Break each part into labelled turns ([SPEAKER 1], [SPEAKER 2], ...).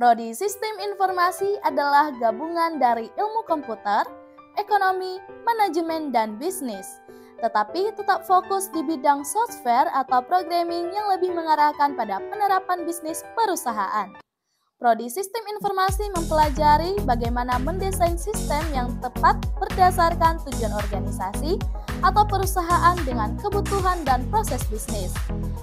[SPEAKER 1] Prodi Sistem Informasi adalah gabungan dari ilmu komputer, ekonomi, manajemen, dan bisnis, tetapi tetap fokus di bidang software atau programming yang lebih mengarahkan pada penerapan bisnis perusahaan. Prodi Sistem Informasi mempelajari bagaimana mendesain sistem yang tepat berdasarkan tujuan organisasi atau perusahaan dengan kebutuhan dan proses bisnis.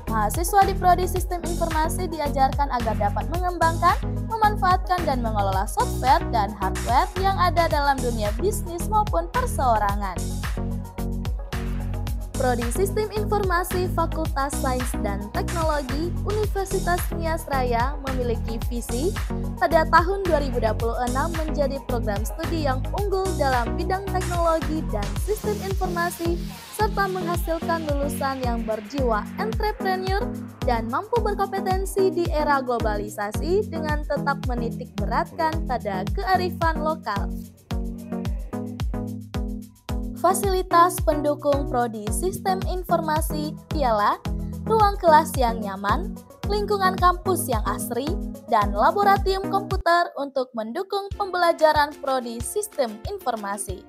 [SPEAKER 1] Mahasiswa di Prodi Sistem Informasi diajarkan agar dapat mengembangkan, memanfaatkan, dan mengelola software dan hardware yang ada dalam dunia bisnis maupun perseorangan. Prodi Sistem Informasi Fakultas Sains dan Teknologi Universitas Nias Raya memiliki visi pada tahun 2026 menjadi program studi yang unggul dalam bidang teknologi dan sistem informasi serta menghasilkan lulusan yang berjiwa entrepreneur dan mampu berkompetensi di era globalisasi dengan tetap menitik beratkan pada kearifan lokal. Fasilitas pendukung Prodi Sistem Informasi ialah ruang kelas yang nyaman, lingkungan kampus yang asri, dan laboratorium komputer untuk mendukung pembelajaran Prodi Sistem Informasi.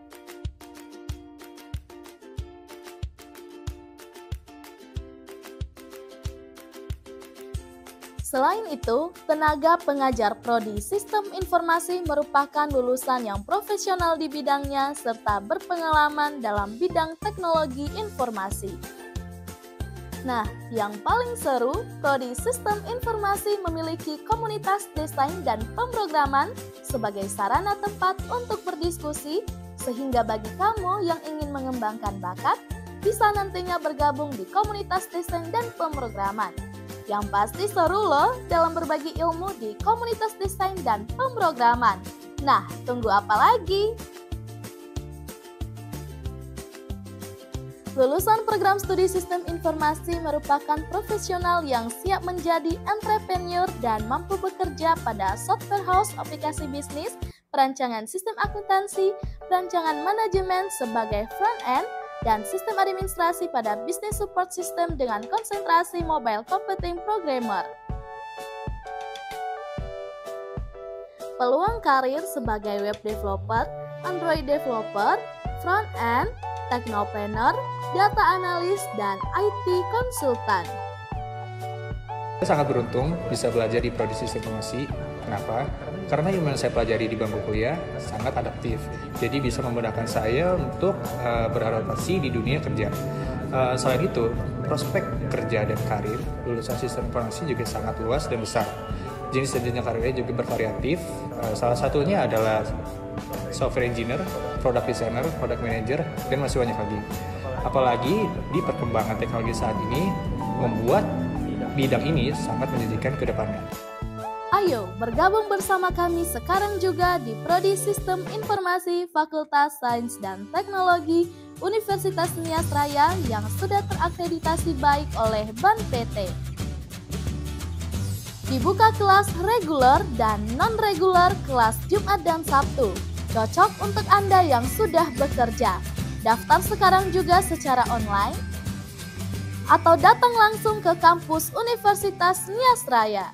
[SPEAKER 1] Selain itu, tenaga pengajar Prodi Sistem Informasi merupakan lulusan yang profesional di bidangnya serta berpengalaman dalam bidang teknologi informasi. Nah, yang paling seru, Prodi Sistem Informasi memiliki komunitas desain dan pemrograman sebagai sarana tempat untuk berdiskusi, sehingga bagi kamu yang ingin mengembangkan bakat, bisa nantinya bergabung di komunitas desain dan pemrograman. Yang pasti seru loh dalam berbagi ilmu di komunitas desain dan pemrograman. Nah, tunggu apa lagi? Lulusan program studi Sistem Informasi merupakan profesional yang siap menjadi entrepreneur dan mampu bekerja pada software house aplikasi bisnis, perancangan sistem akuntansi, perancangan manajemen sebagai front-end, dan sistem administrasi pada business support system dengan konsentrasi mobile computing programmer. Peluang karir sebagai web developer, Android developer, front-end, technopreneur, data analis, dan IT konsultan.
[SPEAKER 2] Saya sangat beruntung bisa belajar di Prodi Sistem Informasi. Kenapa? Karena ilmu yang saya pelajari di bangku kuliah sangat adaptif. Jadi bisa memudahkan saya untuk beradaptasi di dunia kerja. Selain itu, prospek kerja dan karir lulusan Sistem Informasi juga sangat luas dan besar. Jenis dan jenjang karirnya juga bervariatif. Salah satunya adalah software engineer, product designer, product manager, dan masih banyak lagi. Apalagi di perkembangan teknologi saat ini membuat bidang ini sangat menjanjikan ke depannya.
[SPEAKER 1] Ayo bergabung bersama kami sekarang juga di Prodi Sistem Informasi Fakultas Sains dan Teknologi Universitas Nias Raya yang sudah terakreditasi baik oleh BAN PT. Dibuka kelas reguler dan non-reguler kelas Jumat dan Sabtu. Cocok untuk Anda yang sudah bekerja. Daftar sekarang juga secara online atau datang langsung ke kampus Universitas Nias Raya.